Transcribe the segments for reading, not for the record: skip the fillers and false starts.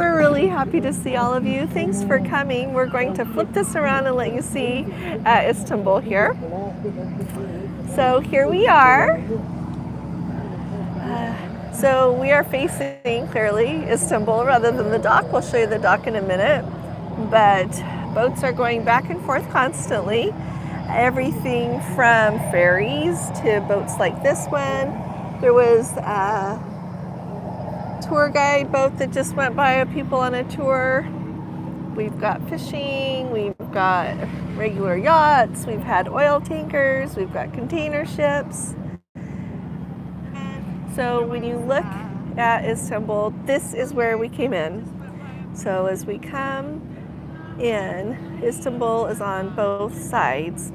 We're really happy to see all of you. Thanks for coming. We're going to flip this around and let you see Istanbul here. So here we are. So we are facing clearly Istanbul rather than the dock. We'll show you the dock in a minute. But boats are going back and forth constantly. Everything from ferries to boats like this one. There was a tour guide boat that just went by of people on a tour. We've got fishing, we've got regular yachts, we've had oil tankers, we've got container ships. So when you look at Istanbul, this is where we came in. So as we come in, Istanbul is on both sides.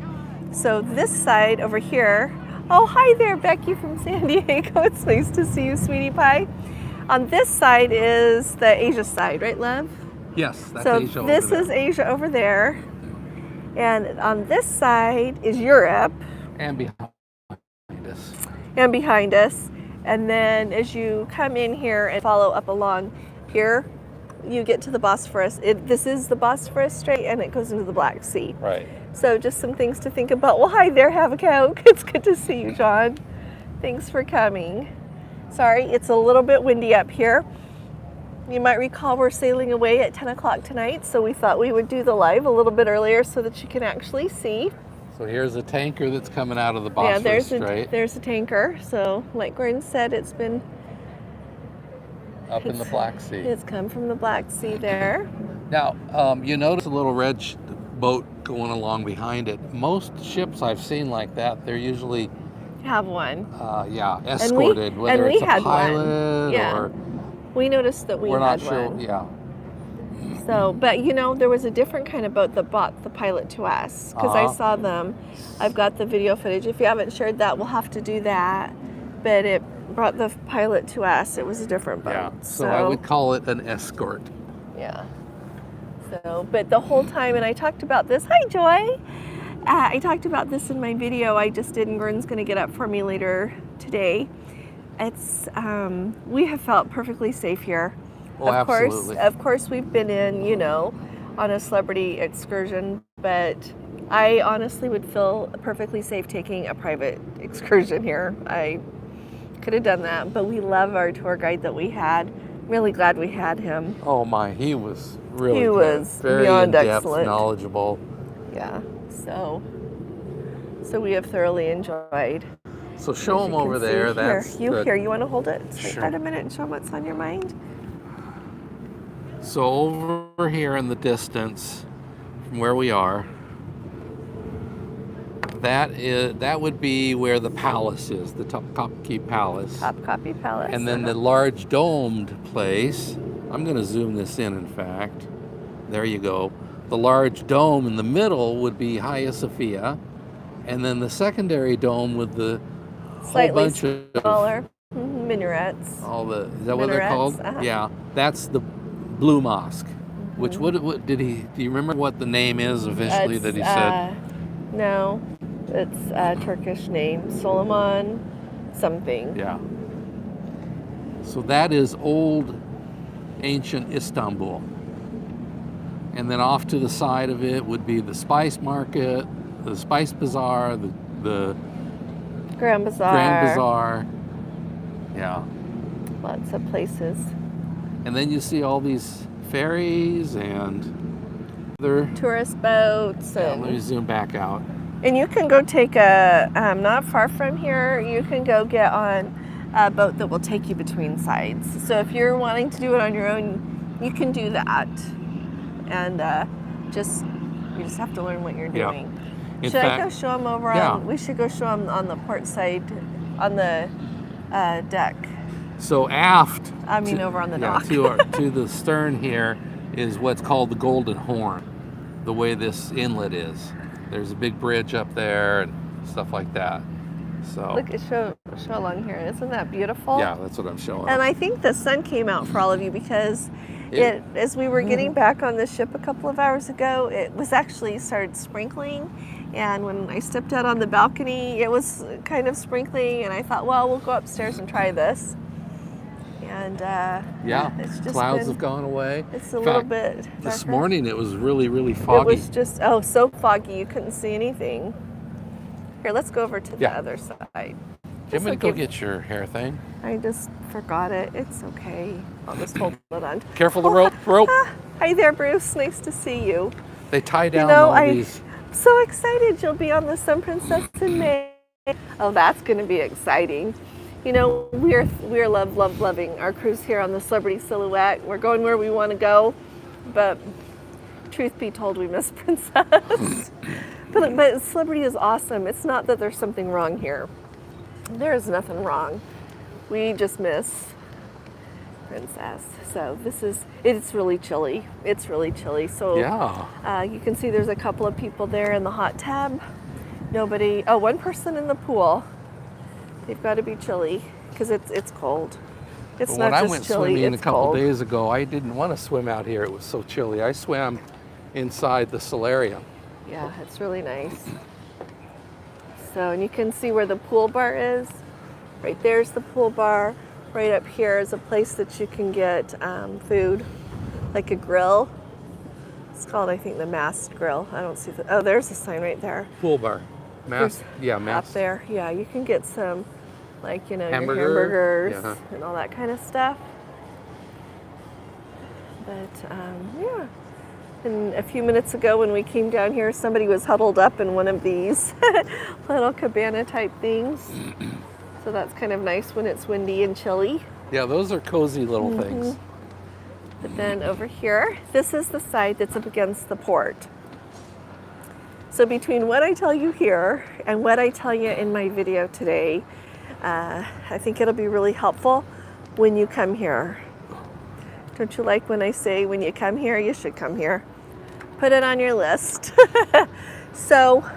So this side over here, oh hi there Becky from San Diego, it's nice to see you sweetie pie. On this side is the Asia side, right love? Yes, that's so Asia over this there. is Asia over there. And on this side is Europe. And behind us. And behind us. And then as you come in here and follow up along here, you get to the Bosphorus. This is the Bosphorus Strait and it goes into the Black Sea. Right. So just some things to think about. Well, hi there, have a Coke. It's good to see you, John. Thanks for coming. Sorry, it's a little bit windy up here. You might recall we're sailing away at 10 o'clock tonight, so we thought we would do the live a little bit earlier so that you can actually see. So here's a tanker that's coming out of the Bosphorus Strait. There's a tanker. So like Gordon said, it's been up in the Black Sea. It's come from the Black Sea there. Now, you notice a little red boat going along behind it. Most ships I've seen like that, they're usually have one. Escorted, whether it's a pilot yeah. or... We noticed that we're had not sure, one. yeah. So, but you know, there was a different kind of boat that brought the pilot to us because I saw them. I've got the video footage. If you haven't shared that, we'll have to do that. But it brought the pilot to us. It was a different boat. Yeah, so I would call it an escort. Yeah. So, but the whole time, and I talked about this. Hi, Joy. I talked about this in my video I just did, and Gordon's going to get up for me later today. It's we have felt perfectly safe here. Oh, absolutely. Of course, we've been in, you know, on a celebrity excursion, but I honestly would feel perfectly safe taking a private excursion here. I could have done that, but we love our tour guide that we had. Really glad we had him. Oh my, he was really good. Was very beyond in-depth, excellent. Knowledgeable. Yeah, so we have thoroughly enjoyed. So show them over there. That's you want to hold it for a minute and show them what's on your mind? So over here in the distance from where we are, that would be where the palace is, the Topkapi Palace. Topkapi Palace. And then the large domed place, I'm going to zoom this in fact. There you go. The large dome in the middle would be Hagia Sophia, and then the secondary dome with the slightly whole bunch smaller minarets. Is that what they're called? Uh-huh. Yeah, that's the Blue Mosque. Which what did he? Do you remember what the name is officially that he said? No, it's a Turkish name, Solomon something. Yeah. So that is old, ancient Istanbul. And then off to the side of it would be the spice market, the spice bazaar, the Grand Bazaar. Grand Bazaar. Yeah. Lots of places. And then you see all these ferries and other tourist boats. Yeah, let me zoom back out. And you can go take a, not far from here, you can go get on a boat that will take you between sides. So if you're wanting to do it on your own, you can do that. And you just have to learn what you're doing. Yeah. Should I go show them over on, we should go show them on the port side, on the deck. So aft, over on the dock. to the stern here is what's called the Golden Horn, the way this inlet is. There's a big bridge up there and stuff like that. So look, show along here. Isn't that beautiful? Yeah, that's what I'm showing. And I think the sun came out for all of you because as we were getting back on the ship a couple of hours ago, it was actually started sprinkling. And when I stepped out on the balcony, it was kind of sprinkling. And I thought, well, we'll go upstairs and try this. And it's just clouds have gone away. It's a little bit darker. This morning it was really, really foggy. It was just, so foggy you couldn't see anything. Here, let's go over to the other side. Do you want me to go get your hair thing? I just forgot it. It's okay. I'll just hold it on. Careful the rope. Hi there, Bruce. Nice to see you. They tie down all these. I'm so excited you'll be on the Sun Princess in May. Oh, that's going to be exciting. You know, we're loving our cruise here on the Celebrity Silhouette. We're going where we want to go, but truth be told, we miss Princess. but Celebrity is awesome. It's not that there's something wrong here. There is nothing wrong. We just miss Princess. So it's really chilly. It's really chilly. So you can see there's a couple of people there in the hot tub. One person in the pool. They've got to be chilly because it's cold. It's not just chilly, it's cold. When I went swimming a couple days ago, I didn't want to swim out here. It was so chilly. I swam inside the solarium. Yeah, it's really nice. So, and you can see where the pool bar is. Right there's the pool bar. Right up here is a place that you can get food, like a grill. It's called, I think, the Mast Grill. I don't see there's a sign right there. Pool bar. Mast. Up there. Yeah, you can get some, like, your hamburgers and all that kind of stuff. But, and a few minutes ago when we came down here, somebody was huddled up in one of these little cabana type things. So that's kind of nice when it's windy and chilly. Yeah, those are cozy little things. But then over here, this is the side that's up against the port. So between what I tell you here and what I tell you in my video today, I think it'll be really helpful when you come here. Don't you like when I say when you come here, you should come here? Put it on your list. So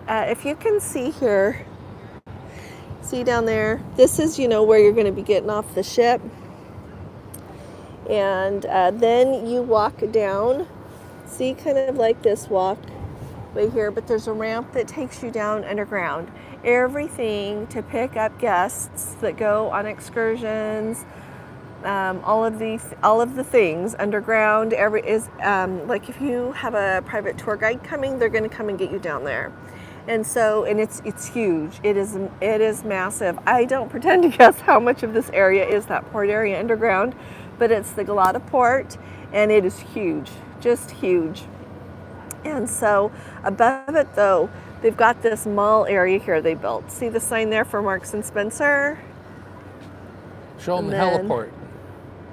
if you can see here, see down there, this is, where you're going to be getting off the ship. And then you walk down, see, kind of like this walk right here, but there's a ramp that takes you down underground. Everything to pick up guests that go on excursions, all of the things underground. Like if you have a private tour guide coming, they're going to come and get you down there. And it's huge. It is massive. I don't pretend to guess how much of this area is that port area underground, but it's the Galataport, and it is huge, just huge. And so above it, though, they've got this mall area here they built. See the sign there for Marks and Spencer? Show them the heliport,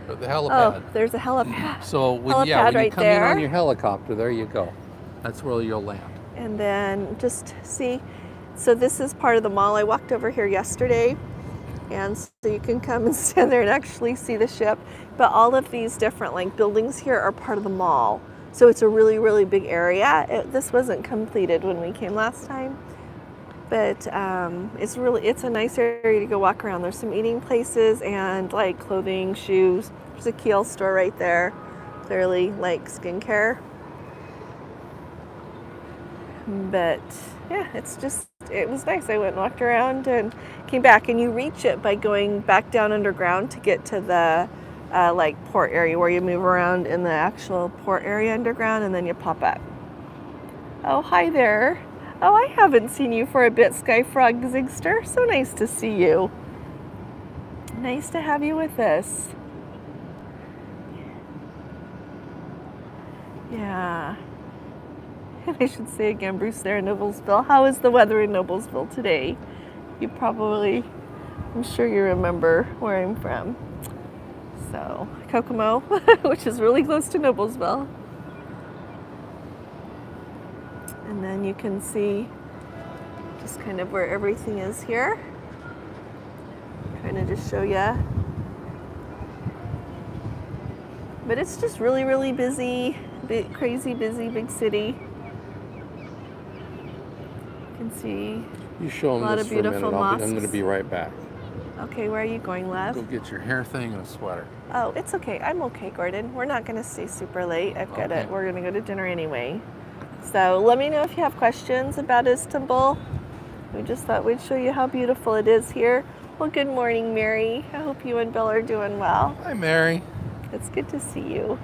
or the helipad. Oh, there's a helipad. So when you come in on your helicopter, there you go. That's where you'll land. And then just see, so this is part of the mall. I walked over here yesterday, and so you can come and stand there and actually see the ship. But all of these different buildings here are part of the mall. So it's a really, really big area. This wasn't completed when we came last time, but it's a nice area to go walk around. There's some eating places and clothing, shoes. There's a Keel store right there, clearly skincare. But yeah, it was nice. I went and walked around and came back, and you reach it by going back down underground to get to the port area where you move around in the actual port area underground, and then you pop up. Oh, hi there. Oh, I haven't seen you for a bit, Skyfrog Zigster. So nice to see you. Nice to have you with us. Yeah. And I should say again, Bruce there in Noblesville. How is the weather in Noblesville today? I'm sure you remember where I'm from. So, Kokomo, which is really close to Noblesville. And then you can see just kind of where everything is here. I'm trying to just show you. But it's just really, really busy, crazy busy, big city. You can see you show them this for a minute. I'm going to be right back. Okay, where are you going, love? Go get your hair thing and a sweater. Oh, it's okay. I'm okay, Gordon. We're not going to stay super late. We're going to go to dinner anyway. So let me know if you have questions about Istanbul. We just thought we'd show you how beautiful it is here. Well, good morning, Mary. I hope you and Bill are doing well. Hi, Mary. It's good to see you.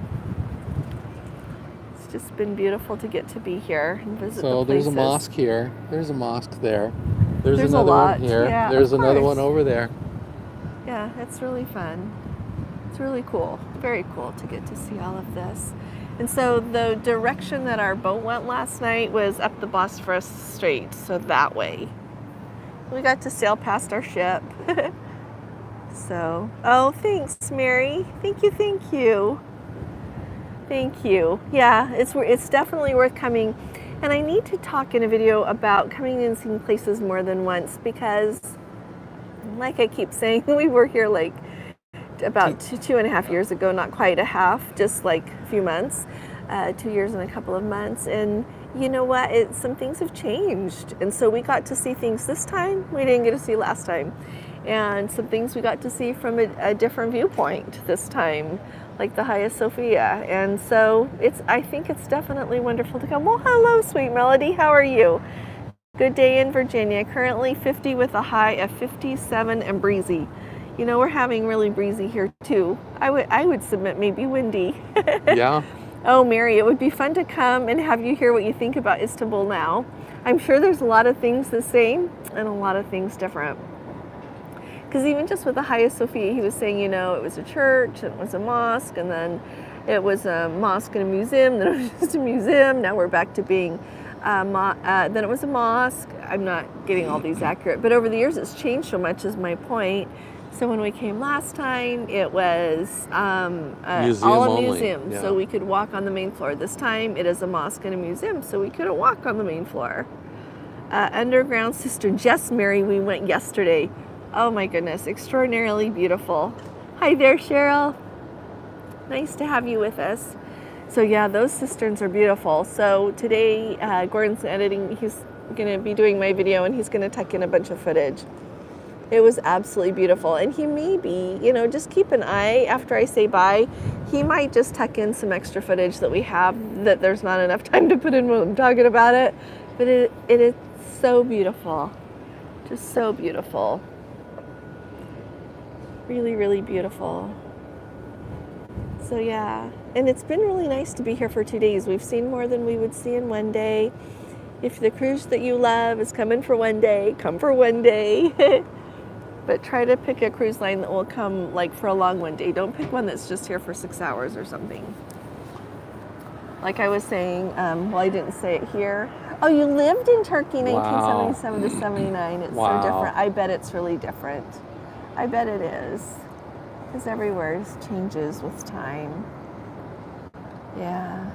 It's just been beautiful to get to be here and visit the So there's places. a mosque here. There's a mosque there. There's a another lot. one here. Yeah, There's of another course. one over there. Yeah, it's really fun. It's really cool. Very cool to get to see all of this. And so the direction that our boat went last night was up the Bosphorus Strait, so that way. We got to sail past our ship. So, oh, thanks, Mary. Thank you, thank you. Thank you. Yeah, it's definitely worth coming. And I need to talk in a video about coming and seeing places more than once because, like I keep saying, we were here like about 2.5 years ago, not quite a half, just like a few months, 2 years and a couple of months. And you know what? Some things have changed. And so we got to see things this time we didn't get to see last time. And some things we got to see from a different viewpoint this time, like the Hagia Sophia. And so I think it's definitely wonderful to come. Well, hello, sweet Melody. How are you? Good day in Virginia. Currently 50 with a high of 57 and breezy. You know, we're having really breezy here too. I would submit maybe windy. Yeah. Oh, Mary, it would be fun to come and have you hear what you think about Istanbul now. I'm sure there's a lot of things the same and a lot of things different. Because even just with the Hagia Sophia, he was saying, you know, it was a church, and it was a mosque, and then it was a mosque and a museum, then it was just a museum. Now we're back to being, then it was a mosque. I'm not getting all these accurate, but over the years it's changed so much is my point. So when we came last time, it was all a museum, yeah. So we could walk on the main floor. This time it is a mosque and a museum, so we couldn't walk on the main floor. Underground Sister Jess Mary, we went yesterday. Oh my goodness, extraordinarily beautiful. Hi there, Cheryl. Nice to have you with us. So yeah, those cisterns are beautiful. So today, Gordon's editing, he's gonna be doing my video and he's gonna tuck in a bunch of footage. It was absolutely beautiful. And he may be, you know, just keep an eye after I say bye. He might just tuck in some extra footage that we have that there's not enough time to put in when I'm talking about it. But it is so beautiful. Just so beautiful. Really, really beautiful. So yeah, and it's been really nice to be here for 2 days. We've seen more than we would see in one day. If the cruise that you love is coming for one day, come for one day. But try to pick a cruise line that will come like for a long one day. Don't pick one that's just here for 6 hours or something. Like I was saying, well, I didn't say it here. Oh, you lived in Turkey 1977 to 79. It's so different. I bet it's really different. I bet it is. Because everywhere changes with time. Yeah.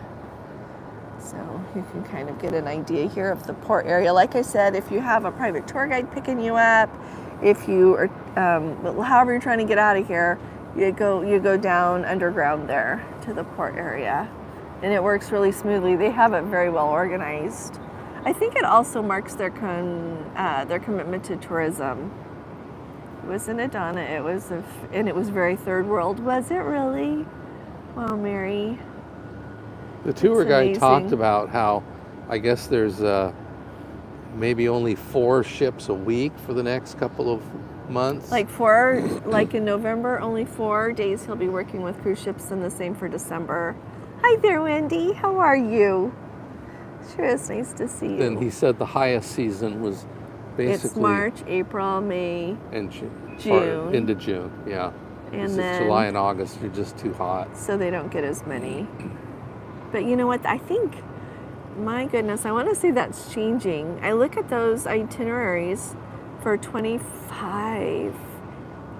So you can kind of get an idea here of the port area. Like I said, if you have a private tour guide picking you up, if you are, however you're trying to get out of here, you go down underground there to the port area. And it works really smoothly. They have it very well organized. I think it also marks their commitment to tourism. It was in Adana. And it was very third world. Was it really? Wow, Mary. The tour It's guide amazing. talked about how, I guess there's maybe only 4 ships a week for the next couple of months. Like in November, only 4 days he'll be working with cruise ships, and the same for December. Hi there, Wendy. How are you? Sure, it's nice to see you. And he said the highest season was basically It's March, April, May, and June. Into June, yeah. And This then is July and August are just too hot. so they don't get as many. But you know what? I think, my goodness, I want to say that's changing. I look at those itineraries for 25.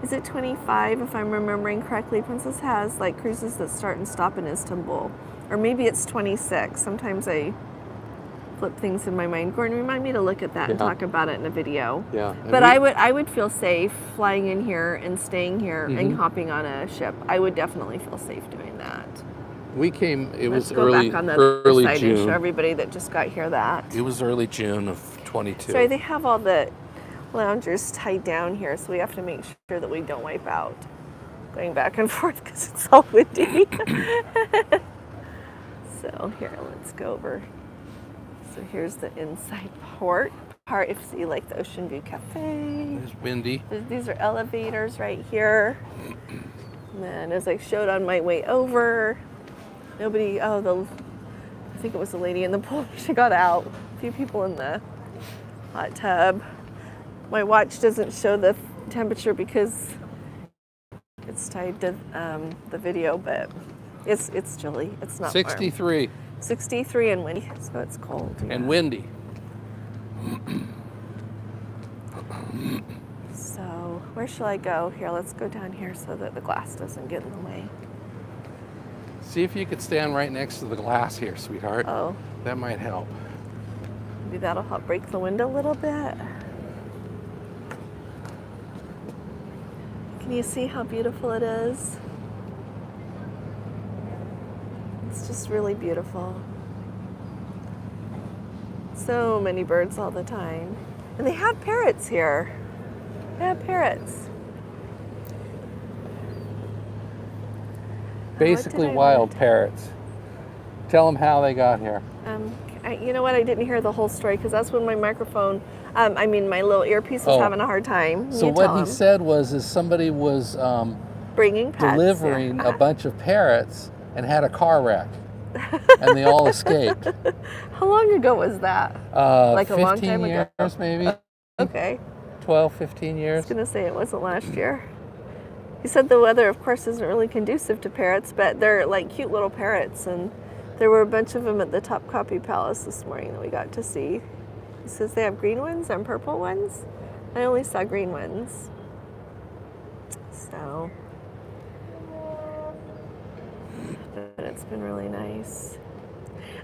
Is it 25 if I'm remembering correctly? Princess has like cruises that start and stop in Istanbul. Or maybe it's 26. Sometimes I flip things in my mind. Gordon, remind me to look at that and talk about it in a video. Yeah. But I would feel safe flying in here and staying here and hopping on a ship. I would definitely feel safe doing that. We came, it Let's was go early, back on the other side and show June. everybody that just got here that. It was early June of 22. Sorry, they have all the loungers tied down here, so we have to make sure that we don't wipe out going back and forth because it's all windy. So here, let's go over. So here's the inside port. part, if you see like the Ocean View Cafe. There's Windy. These are elevators right here. And then as I showed on my way over, I think it was the lady in the pool. She got out. A few people in the hot tub. My watch doesn't show the temperature because it's tied to the video, but it's chilly. It's not 63. warm. 63 and windy, so it's cold. Yeah. And windy. So where shall I go? Here, let's go down here so that the glass doesn't get in the way. See if you could stand right next to the glass here, sweetheart. Oh. That might help. Maybe that'll help break the window a little bit. Can you see how beautiful it is? It's just really beautiful. So many birds all the time. And they have parrots here. They have parrots. Basically wild parrots. Tell them how they got here. You know what? I didn't hear the whole story because that's when my microphone, my little earpiece was having a hard time. So what he said was somebody was bringing pets, delivering a bunch of parrots and had a car wreck. And they all escaped. How long ago was that? Like a long time ago? 15 years maybe. Okay. 12, 15 years. I was going to say it wasn't last year. He said the weather, of course, isn't really conducive to parrots, but they're like cute little parrots. And there were a bunch of them at the Topkapi Palace this morning that we got to see. He says they have green ones and purple ones. I only saw green ones. So, but it's been really nice.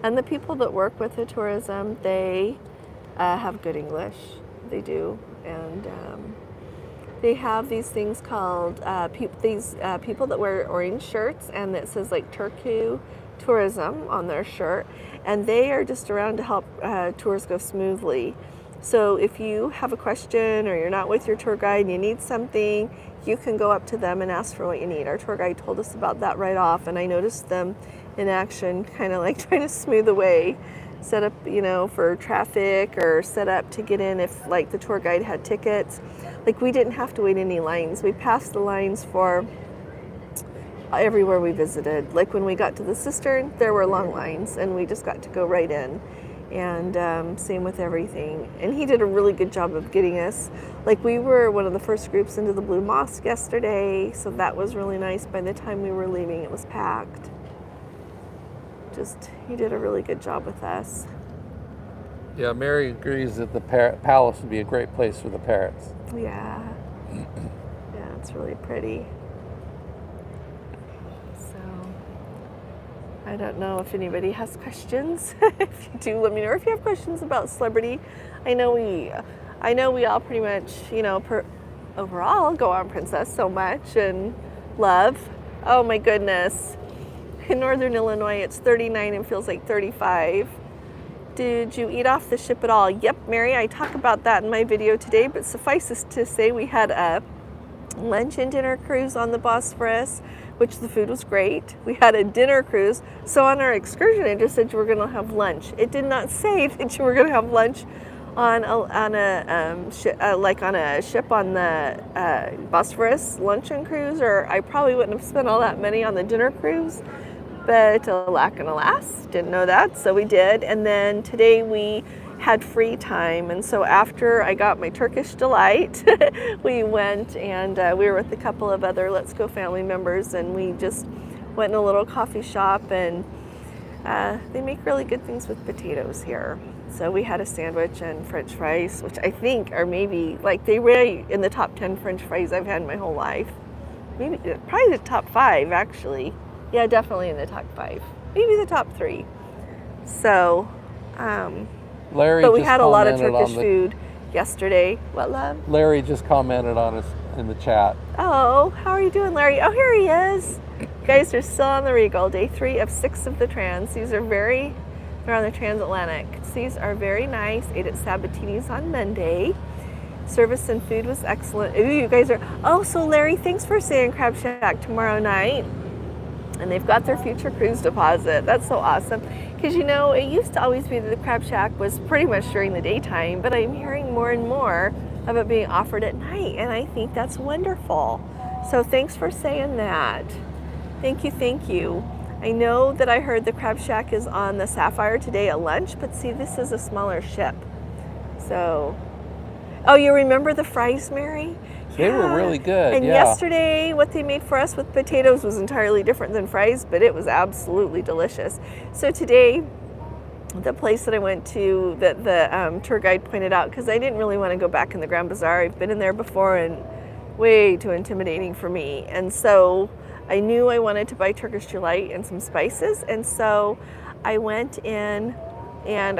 And the people that work with the tourism, they have good English. They do. And they have these things called, people that wear orange shirts and it says like Turku Tourism on their shirt. And they are just around to help tours go smoothly. So if you have a question or you're not with your tour guide and you need something, you can go up to them and ask for what you need. Our tour guide told us about that right off, and I noticed them in action, kind of like trying to smooth the way, set up, for traffic, or set up to get in if like the tour guide had tickets. Like we didn't have to wait any lines. We passed the lines for everywhere we visited. Like when we got to the cistern, there were long lines and we just got to go right in. And same with everything. And he did a really good job of getting us. Like we were one of the first groups into the Blue Mosque yesterday, so that was really nice. By the time we were leaving, it was packed. He did a really good job with us. Yeah, Mary agrees that the palace would be a great place for the parrots. Yeah. Yeah, it's really pretty. I don't know if anybody has questions. If you do, let me know. Or if you have questions about celebrity, I know we all pretty much, overall go on Princess so much and love. Oh my goodness. In Northern Illinois, it's 39 and feels like 35. Did you eat off the ship at all? Yep, Mary, I talk about that in my video today, but suffice it to say we had a lunch and dinner cruise on the Bosphorus, which the food was great. We had a dinner cruise. So on our excursion, it just said you were going to have lunch. It did not say that you were going to have lunch on a ship on the Bosphorus luncheon cruise, or I probably wouldn't have spent all that money on the dinner cruise. But alack and alas, didn't know that, so we did. And then today we had free time, and so after I got my Turkish delight, we went and we were with a couple of other Let's Go family members, and we just went in a little coffee shop, and they make really good things with potatoes here. So we had a sandwich and French fries, which I think are maybe, like, they were in the top 10 French fries I've had in my whole life. Maybe, probably the top 5 actually. Yeah, definitely in the top 5. Maybe the top 3. So, Larry, but we had a lot of Turkish food yesterday. What, love? Larry just commented on us in the chat. Oh, how are you doing, Larry? Oh, here he is. Guys, we're still on the Regal, day 3 of 6 of the Trans. They're on the Transatlantic. These are very nice. Ate at Sabatini's on Monday. Service and food was excellent. Ooh, you guys are, so Larry, thanks for saying Crab Shack tomorrow night. And they've got their future cruise deposit. That's so awesome. Because, you know, it used to always be that the Crab Shack was pretty much during the daytime, but I'm hearing more and more of it being offered at night, and I think that's wonderful. So thanks for saying that. Thank you, thank you. I know that I heard the Crab Shack is on the Sapphire today at lunch, but see, this is a smaller ship. So, oh, you remember the fries, Mary? They were really good. And yeah. yesterday, what they made for us with potatoes was entirely different than fries, but it was absolutely delicious. So today, the place that I went to, that the tour guide pointed out, because I didn't really want to go back in the Grand Bazaar. I've been in there before and way too intimidating for me. And so I knew I wanted to buy Turkish delight and some spices. And so I went in and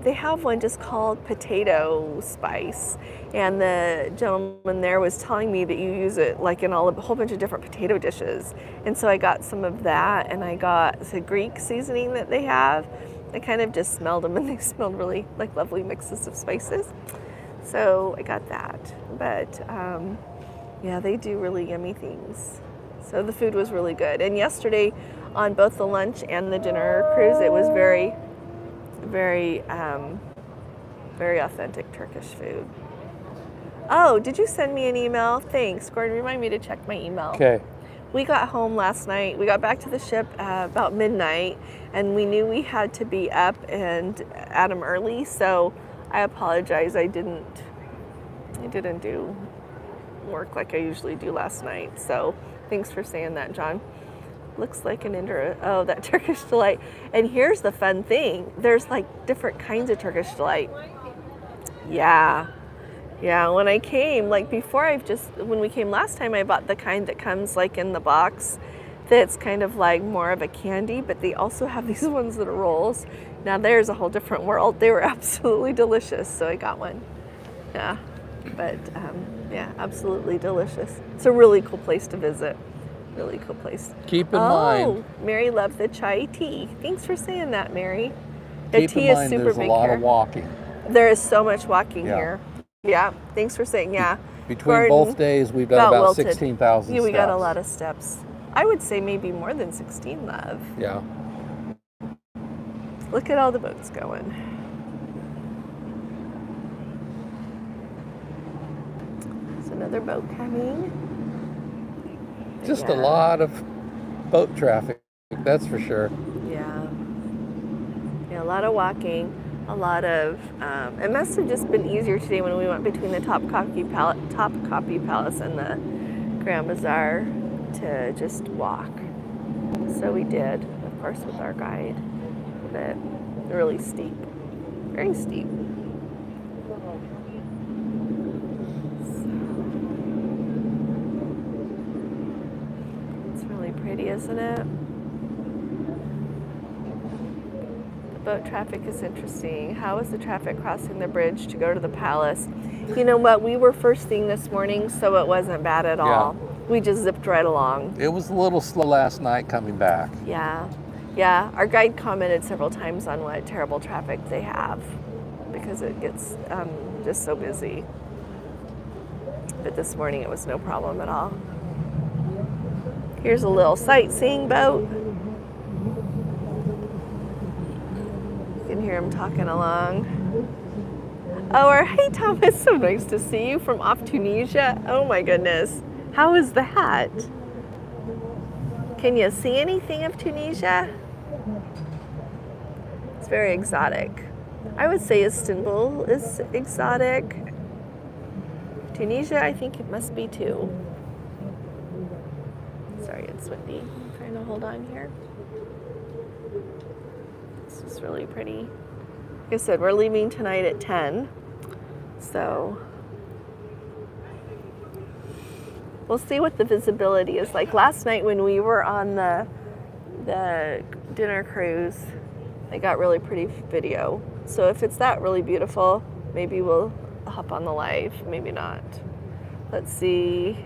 they have one just called potato spice. And the gentleman there was telling me that you use it like in a whole bunch of different potato dishes. And so I got some of that, and I got the Greek seasoning that they have. I kind of just smelled them, and they smelled really like lovely mixes of spices. So I got that. But yeah, they do really yummy things. So the food was really good. And yesterday on both the lunch and the dinner cruise, it was very, very authentic Turkish food. Oh, did you send me an email? Thanks, Gordon. Remind me to check my email. Okay. We got home last night. We got back to the ship about midnight, and we knew we had to be up and at them early. So I apologize. I didn't do work like I usually do last night. So thanks for saying that, John. Looks like that Turkish delight. And here's the fun thing. There's like different kinds of Turkish delight. Yeah, when I came, like when we came last time, I bought the kind that comes like in the box that's kind of like more of a candy, but they also have these ones that are rolls. Now there's a whole different world. They were absolutely delicious, so I got one. Yeah, but yeah, absolutely delicious. It's a really cool place to visit. Really cool place. Keep in mind. Oh, Mary loved the chai tea. Thanks for saying that, Mary. The Keep tea in is mind super there's big a lot here. of walking. There is so much walking Yeah. here. Yeah, thanks for saying, yeah. Between Gordon both days, we've done about wilted. 16,000 steps. Yeah, we got a lot of steps. I would say maybe more than 16, love. Yeah. Look at all the boats going. There's another boat coming. Just Yeah. a lot of boat traffic, that's for sure. Yeah, a lot of walking, a lot of, it must have just been easier today when we went between the Topkapi Palace and the Grand Bazaar to just walk. So we did, of course, with our guide, but really steep, very steep. It's really pretty, isn't it? Boat traffic is interesting. How is the traffic crossing the bridge to go to the palace? You know what? We were first thing this morning, so it wasn't bad at all. We just zipped right along. It was a little slow last night coming back. Yeah. Our guide commented several times on what terrible traffic they have because it gets just so busy. But this morning it was no problem at all. Here's a little sightseeing boat. You can hear him talking along. Oh, hey Thomas, so nice to see you from off Tunisia. Oh my goodness, how is that? Can you see anything of Tunisia? It's very exotic. I would say Istanbul is exotic. Tunisia, I think it must be too. Sorry, it's windy. I'm trying to hold on here. This is really pretty. Like I said, we're leaving tonight at 10. So we'll see what the visibility is like. Last night when we were on the dinner cruise, I got really pretty video. So if it's that really beautiful, maybe we'll hop on the live, maybe not. Let's see.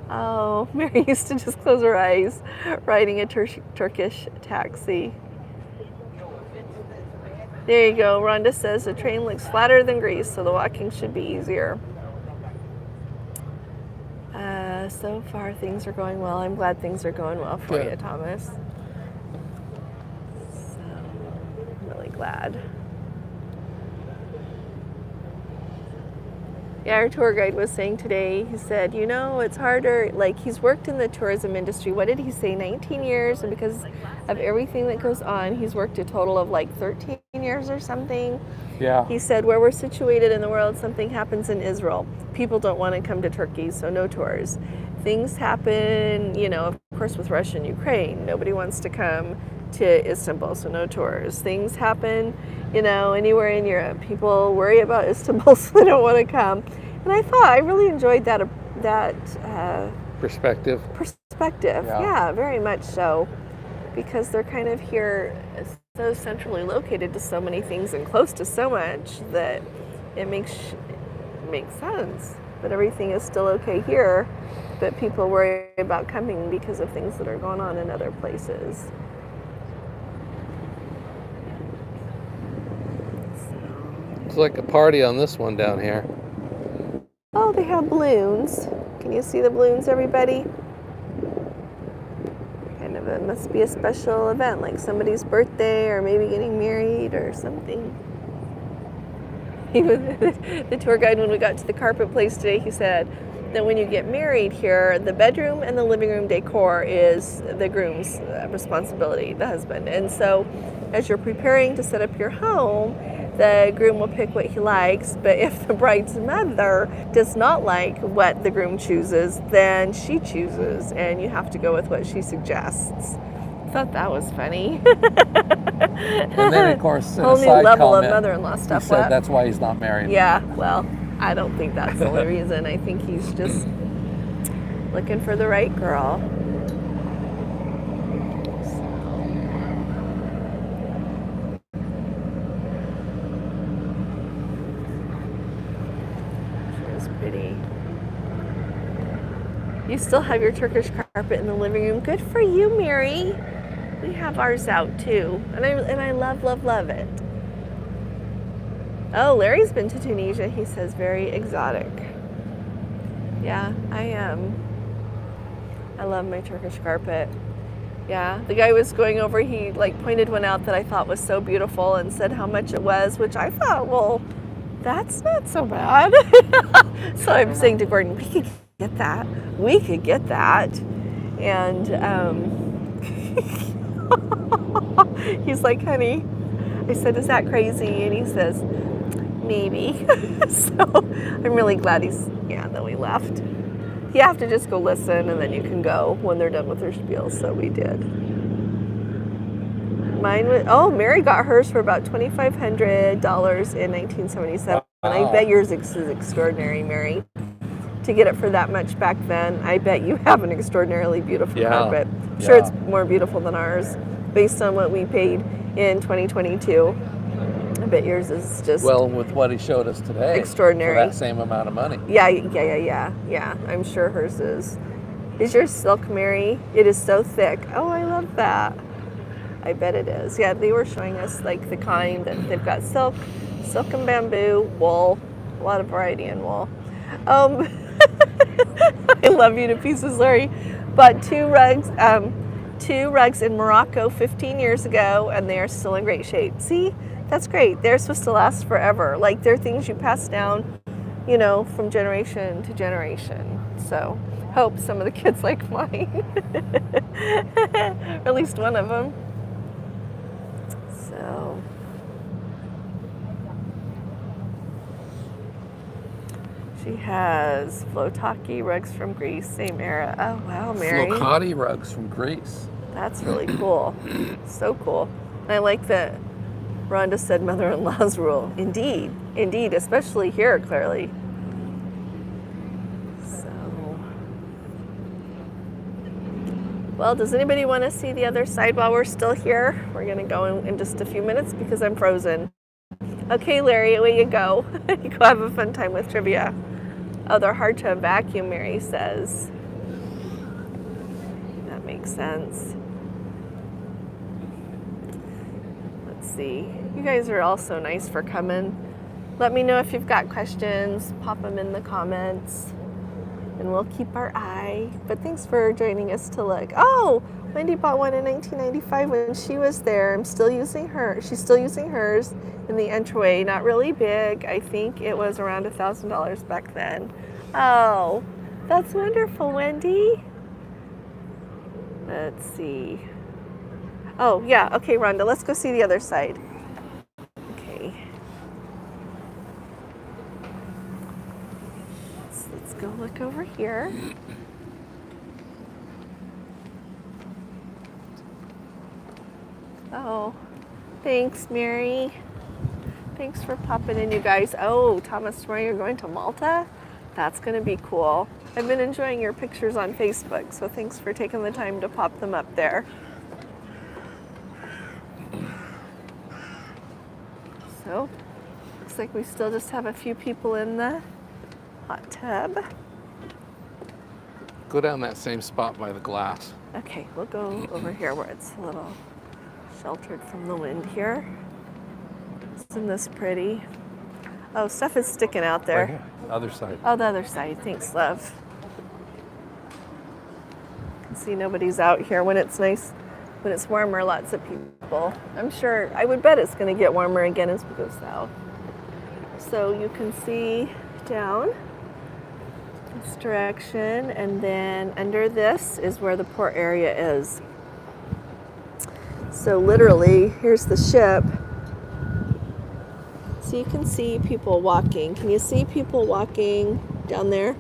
Oh, Mary used to just close her eyes riding a Turkish taxi. There you go. Rhonda says the train looks flatter than Greece, so the walking should be easier. so far things are going well. I'm glad things are going well for Good. you, Thomas. So, I'm really glad. Yeah, our tour guide was saying today, he said, you know, it's harder, like he's worked in the tourism industry, what did he say, 19 years, and because of everything that goes on, he's worked a total of like 13 years or something. Yeah. He said, where we're situated in the world, something happens in Israel. People don't want to come to Turkey, so no tours. Things happen, you know, of course with Russia and Ukraine, nobody wants to come to Istanbul, so no tours. Things happen, you know, anywhere in Europe. People worry about Istanbul, so they don't want to come. And I thought I really enjoyed that Perspective. Yeah, very much so, because they're kind of here so centrally located to so many things and close to so much that it makes sense that everything is still okay here, but people worry about coming because of things that are going on in other places. It's like a party on this one down here. Oh, they have balloons. Can you see the balloons, everybody? Kind of, it must be a special event, like somebody's birthday or maybe getting married or something. The tour guide, when we got to the carpet place today, he said that when you get married here, the bedroom and the living room decor is the groom's responsibility, the husband. And so as you're preparing to set up your home, the groom will pick what he likes, but if the bride's mother does not like what the groom chooses, then she chooses, and you have to go with what she suggests. I thought that was funny. And then, of course, in whole a new side level comment, of mother-in-law stuff. he said What? that's why he's not married. Yeah, well, I don't think that's the only reason. I think he's just looking for the right girl. Pretty. You still have your Turkish carpet in the living room. Good for you, Mary. We have ours out too, and I love it. Oh, Larry's been to Tunisia. He says very exotic. Yeah, I love my Turkish carpet. Yeah, the guy was going over. He like pointed one out that I thought was so beautiful and said how much it was, which I thought, well, that's not so bad. So I'm saying to Gordon, we could get that. We could get that. And he's like, honey, I said, is that crazy? And he says, maybe. So I'm really glad that we left. You have to just go listen and then you can go when they're done with their spiel. So we did. Mine was, Mary got hers for about $2,500 in 1977. Wow. I bet yours is extraordinary, Mary. To get it for that much back then, I bet you have an extraordinarily beautiful carpet. I'm sure it's more beautiful than ours, based on what we paid in 2022. I bet yours is just with what he showed us today, extraordinary. For that same amount of money. Yeah. I'm sure hers is. Is yours silk, Mary? It is so thick. Oh, I love that. I bet it is. Yeah, they were showing us like the kind that they've got silk and bamboo, wool, a lot of variety in wool. I love you to pieces, Larry. Bought two rugs in Morocco 15 years ago, and they are still in great shape. See, that's great. They're supposed to last forever. Like they're things you pass down, you know, from generation to generation. So hope some of the kids like mine, or at least one of them. So. She has Flotaki rugs from Greece, same era. Oh, wow, Mary. Flotaki rugs from Greece. That's really cool. So cool. And I like that Rhonda said mother-in-law's rule. Indeed, especially here, clearly. So, well, does anybody want to see the other side while we're still here? We're going to go in just a few minutes because I'm frozen. Okay, Larry, away you go. You go have a fun time with trivia. Oh, they're hard to vacuum, Mary says. That makes sense. Let's see. You guys are all so nice for coming. Let me know if you've got questions. Pop them in the comments. and we'll keep our eye. But thanks for joining us to look. Oh, Wendy bought one in 1995 when she was there. I'm still using her. She's still using hers in the entryway. Not really big. I think it was around $1,000 back then. Oh, that's wonderful, Wendy. Let's see. Oh, yeah. Okay, Rhonda, let's go see the other side. Okay. Let's go look over here. Oh, thanks, Mary. Thanks for popping in, you guys. Oh, Thomas, tomorrow you're going to Malta? That's going to be cool. I've been enjoying your pictures on Facebook, so thanks for taking the time to pop them up there. So, looks like we still just have a few people in the hot tub. Go down that same spot by the glass. Okay, we'll go over here where it's a little sheltered from the wind here. Isn't this pretty? Oh, stuff is sticking out there. Right here, other side. Oh, the other side. Thanks, love. You can see nobody's out here when it's nice. When it's warmer, lots of people. I'm sure, I would bet it's going to get warmer again as we go south. So you can see down this direction, and then under this is where the port area is. So literally, here's the ship. So you can see people walking. Can you see people walking down there?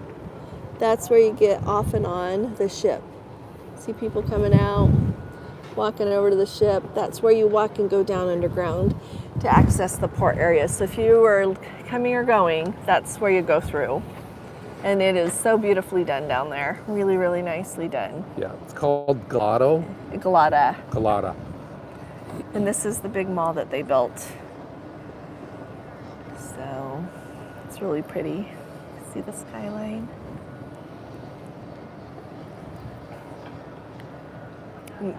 That's where you get off and on the ship. See people coming out, walking over to the ship. That's where you walk and go down underground to access the port area. So if you were coming or going, that's where you go through. And it is so beautifully done down there. Really, really nicely done. Yeah, it's called Galata. Galata. And this is the big mall that they built. So it's really pretty. See the skyline?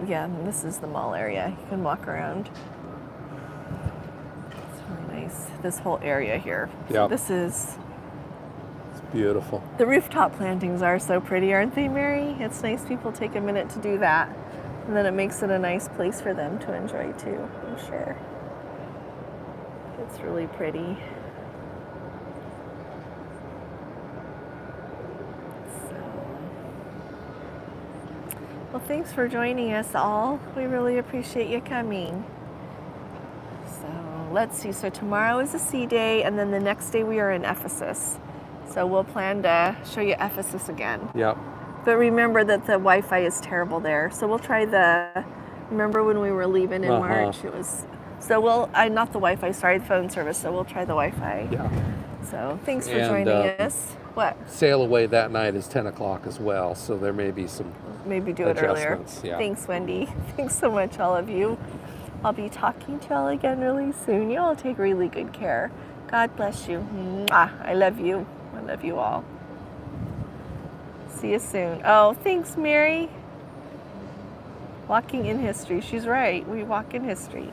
Yeah, and this is the mall area. You can walk around. It's really nice. This whole area here. Yeah. So this is... It's beautiful. The rooftop plantings are so pretty, aren't they, Mary? It's nice people take a minute to do that. And then it makes it a nice place for them to enjoy too, I'm sure. It's really pretty. Well, thanks for joining us all. We really appreciate you coming. So let's see. So tomorrow is a sea day, and then the next day we are in Ephesus. So we'll plan to show you Ephesus again. Yep. But remember that the Wi-Fi is terrible there. So we'll try the, remember when we were leaving in March? It was, so we'll, not the Wi-Fi, sorry, the phone service. So we'll try the Wi-Fi. Yeah. So thanks for joining us. What? Sailaway that night is 10 o'clock as well, so there may be some maybe do it earlier. Yeah. Thanks, Wendy. Thanks so much, all of you. I'll be talking to y'all again really soon. You all take really good care. God bless you. Mwah. I love you. I love you all. See you soon. Oh, thanks, Mary. Walking in history. She's right. We walk in history.